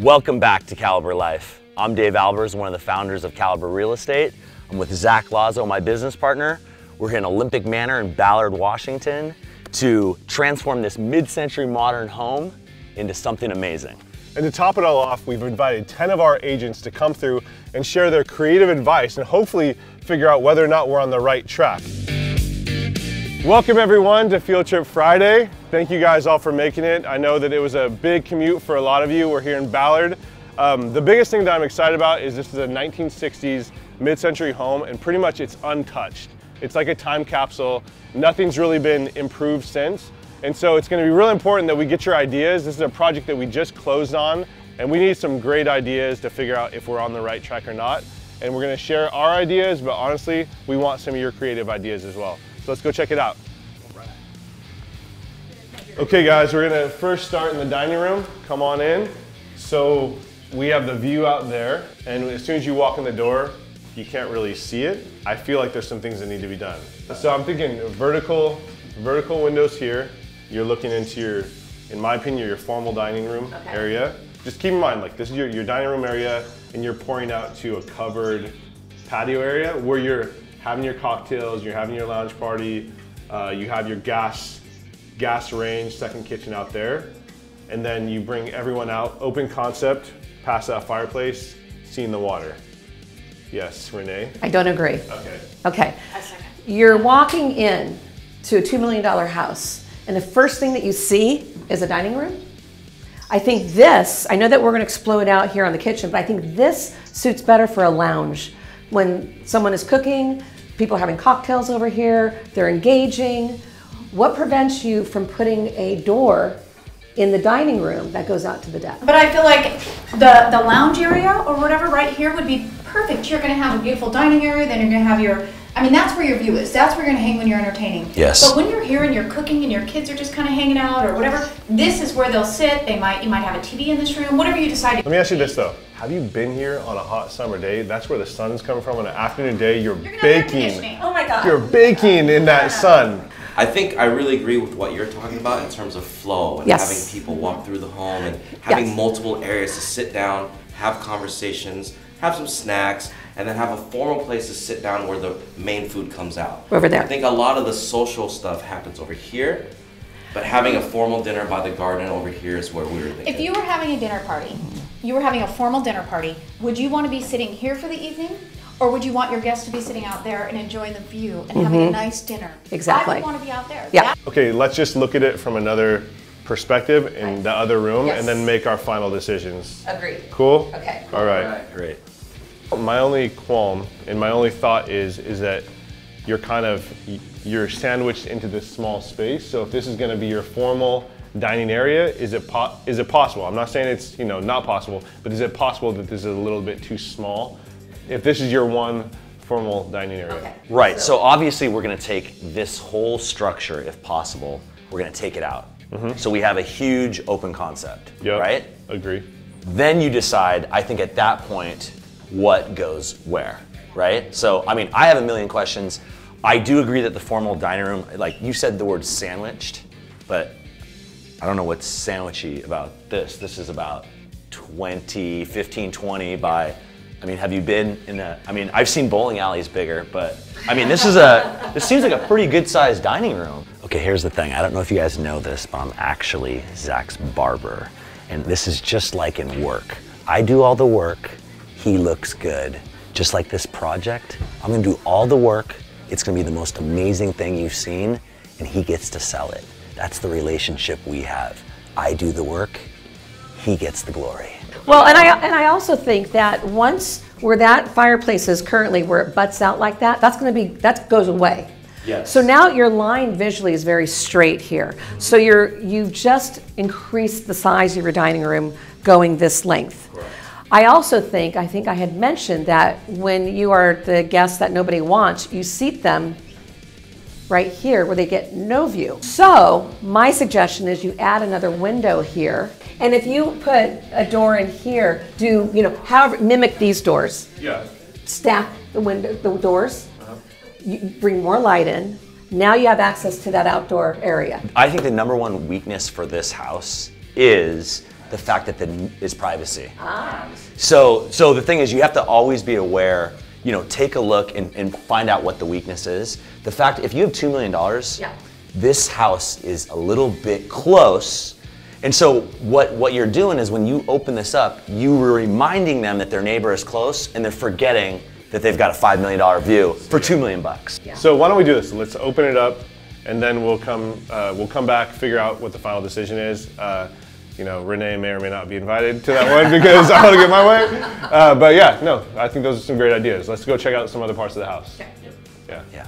Welcome back to Caliber Life. I'm Dave Albers, one of the founders of Caliber Real Estate. I'm with Zack Lazo, my business partner. We're here in Olympic Manor in Ballard, Washington to transform this mid-century modern home into something amazing. And to top it all off, we've invited 10 of our agents to come through and share their creative advice and hopefully figure out whether or not we're on the right track. Welcome everyone to Field Trip Friday. Thank you guys all for making it. I know that it was a big commute for a lot of you. We're here in Ballard. The biggest thing that I'm excited about is this is a 1960s mid-century home and pretty much it's untouched. It's like a time capsule. Nothing's really been improved since. And so it's gonna be really important that we get your ideas. This is a project that we just closed on and we need some great ideas to figure out if we're on the right track or not. And we're gonna share our ideas, but honestly, we want some of your creative ideas as well. So let's go check it out. Okay guys, we're gonna first start in the dining room. Come on in. So we have the view out there, and as soon as you walk in the door, you can't really see it. I feel like there's some things that need to be done. So I'm thinking vertical windows here. You're looking into your, in my opinion, your formal dining room area. Just keep in mind, like this is your dining room area, and you're pouring out to a covered patio area where you're having your cocktails, you're having your lounge party, you have your gas range, second kitchen out there, and then you bring everyone out, open concept, past that fireplace, seeing the water. Yes, Renee? I don't agree. Okay. A second. You're walking in to a $2 million house, and the first thing that you see is a dining room. I think this, I know that we're gonna explode out here on the kitchen, but I think this suits better for a lounge. When someone is cooking, people are having cocktails over here, they're engaging. What prevents you from putting a door in the dining room that goes out to the deck? But I feel like the lounge area or whatever right here would be perfect. You're going to have a beautiful dining area, then you're going to have your, I mean, that's where your view is. That's where you're going to hang when you're entertaining. Yes. But when you're here and you're cooking and your kids are just kind of hanging out or whatever, this is where they'll sit. You might have a TV in this room, whatever you decide. Let me ask you this though. Have you been here on a hot summer day? That's where the sun's coming from. On an afternoon day, you're baking. Oh my God. You're baking in that sun. I think I really agree with what you're talking about in terms of flow and having people walk through the home and having multiple areas to sit down, have conversations, have some snacks, and then have a formal place to sit down where the main food comes out. Over there. I think a lot of the social stuff happens over here, but having a formal dinner by the garden over here is where we were thinking. If you were having a dinner party, you were having a formal dinner party, would you want to be sitting here for the evening? Or would you want your guests to be sitting out there and enjoying the view and having a nice dinner? Exactly. I would want to be out there. Yeah. Okay, let's just look at it from another perspective in the other room and then make our final decisions. Agreed. Cool? Okay. All right. Great. My only qualm and my only thought is that you're sandwiched into this small space. So if this is going to be your formal dining area, is it possible? I'm not saying it's not possible, but is it possible that this is a little bit too small? If this is your one formal dining area. Okay. Right, so obviously we're gonna take this whole structure, if possible, we're gonna take it out. So we have a huge open concept, right? Agree. Then you decide, I think at that point, what goes where, right? So, I mean, I have a million questions. I do agree that the formal dining room, like you said the word sandwiched, but I don't know what's sandwichy about this. This is about 15, 20 by, I mean, have you been in I've seen bowling alleys bigger, but I mean, this seems like a pretty good sized dining room. Okay, here's the thing. I don't know if you guys know this, but I'm actually Zack's barber. And this is just like in work. I do all the work, he looks good. Just like this project, I'm gonna do all the work. It's gonna be the most amazing thing you've seen, and he gets to sell it. That's the relationship we have. I do the work, he gets the glory. Well, and I also think that once where that fireplace is currently, where it butts out like that, that goes away. Yes. So now your line visually is very straight here. So you've just increased the size of your dining room going this length. Correct. I also think I had mentioned that when you are the guests that nobody wants, you seat them right here where they get no view. So my suggestion is you add another window here. And if you put a door in here, however, mimic these doors. Yeah. Stack the doors. You bring more light in. Now you have access to that outdoor area. I think the number one weakness for this house is the fact that is privacy. So the thing is, you have to always be aware, you know, take a look and find out what the weakness is. The fact, if you have $2 million, this house is a little bit close. And so what you're doing is when you open this up, you were reminding them that their neighbor is close, and they're forgetting that they've got a $5 million view for $2 million. Yeah. So why don't we do this? Let's open it up, and then we'll come back, figure out what the final decision is. You know, Renee may or may not be invited to that one because I want to get my way. But yeah, no, I think those are some great ideas. Let's go check out some other parts of the house. Yeah.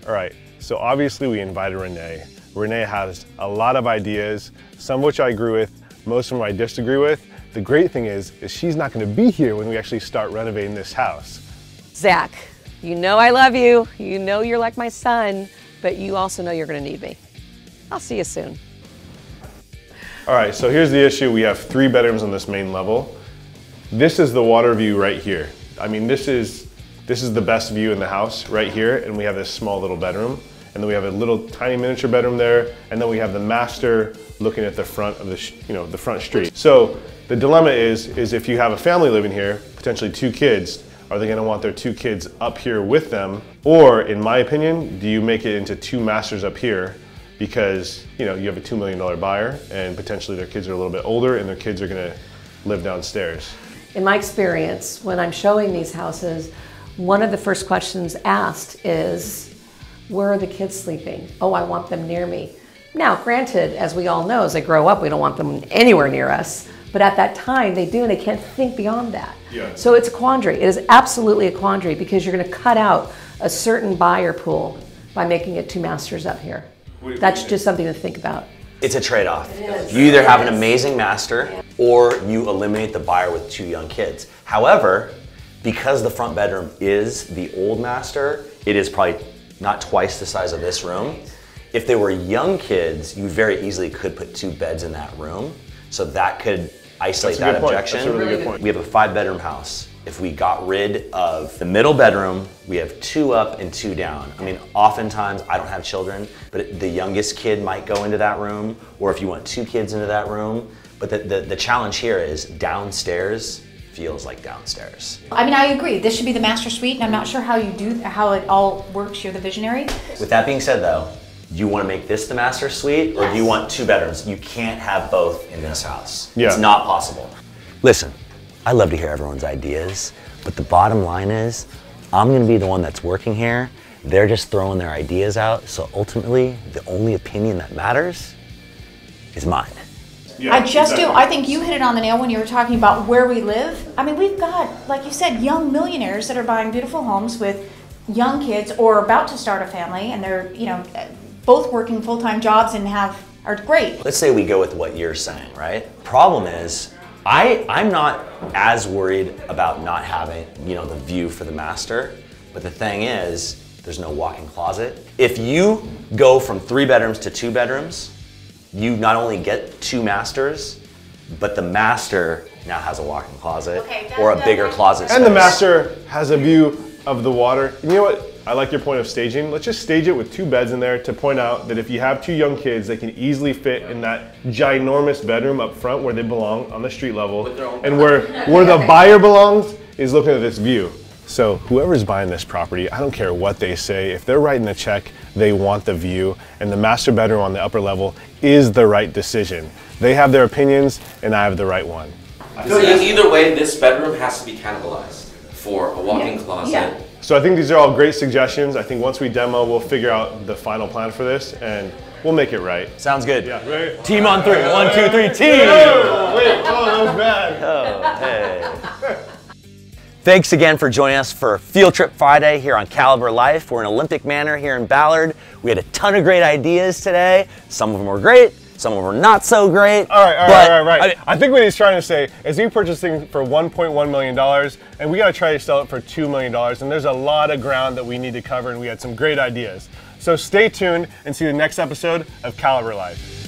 All right. So obviously we invited Renee. Renee has a lot of ideas, some of which I agree with, most of them I disagree with. The great thing is she's not going to be here when we actually start renovating this house. Zach, you know I love you. You know you're like my son, but you also know you're going to need me. I'll see you soon. All right, so here's the issue. We have 3 bedrooms on this main level. This is the water view right here. I mean, this is the best view in the house right here, and we have this small little bedroom. And then we have a little tiny miniature bedroom there, and then we have the master looking at the front of the front street. So the dilemma is if you have a family living here, potentially 2 kids, are they going to want their 2 kids up here with them? Or, in my opinion, do you make it into 2 masters up here because you have a $2 million buyer and potentially their kids are a little bit older and their kids are going to live downstairs? In my experience, when I'm showing these houses, one of the first questions asked is, where are the kids sleeping? Oh, I want them near me. Now, granted, as we all know, as they grow up, we don't want them anywhere near us. But at that time, they do, and they can't think beyond that. Yeah. So it's a quandary. It is absolutely a quandary because you're going to cut out a certain buyer pool by making it 2 masters up here. That's just something to think about. It's a trade-off. You either have an amazing master or you eliminate the buyer with 2 young kids. However, because the front bedroom is the old master, it is probably not twice the size of this room. If they were young kids, you very easily could put 2 beds in that room. So that could isolate that objection. That's a really good point. We have a 5-bedroom house. If we got rid of the middle bedroom, we have 2 up and 2 down. I mean, oftentimes I don't have children, but the youngest kid might go into that room, or if you want 2 kids into that room. But the challenge here is downstairs feels like downstairs. I mean, I agree. This should be the master suite, and I'm not sure how it all works. You're the visionary. With that being said, though, do you want to make this the master suite, or do you want 2 bedrooms? You can't have both in this house. Yeah. It's not possible. Listen, I love to hear everyone's ideas, but the bottom line is, I'm going to be the one that's working here. They're just throwing their ideas out, so ultimately, the only opinion that matters is mine. Yeah, I just do. I think you hit it on the nail when you were talking about where we live. I mean, we've got, like you said, young millionaires that are buying beautiful homes with young kids or about to start a family, and they're, both working full-time jobs and are great. Let's say we go with what you're saying, right? Problem is, I'm not as worried about not having, the view for the master, but the thing is, there's no walk-in closet. If you go from 3 bedrooms to 2 bedrooms, you not only get 2 masters, but the master now has a walk-in closet or a bigger closet space. And the master has a view of the water. And you know what? I like your point of staging. Let's just stage it with 2 beds in there to point out that if you have 2 young kids, they can easily fit in that ginormous bedroom up front where they belong on the street level. And where the buyer belongs is looking at this view. So whoever's buying this property, I don't care what they say, if they're writing a check, they want the view, and the master bedroom on the upper level is the right decision. They have their opinions, and I have the right one. So either way, this bedroom has to be cannibalized for a walk-in closet. Yeah. So I think these are all great suggestions. I think once we demo, we'll figure out the final plan for this, and we'll make it right. Sounds good. Yeah, right? Team on 3. 1, 2, 3, team! Wait, that was bad. Oh, hey. Thanks again for joining us for Field Trip Friday here on Caliber Life. We're in Olympic Manor here in Ballard. We had a ton of great ideas today. Some of them were great, some of them were not so great. All right. I think what he's trying to say is we purchased things for $1.1 million, and we got to try to sell it for $2 million, and there's a lot of ground that we need to cover, and we had some great ideas. So stay tuned and see the next episode of Caliber Life.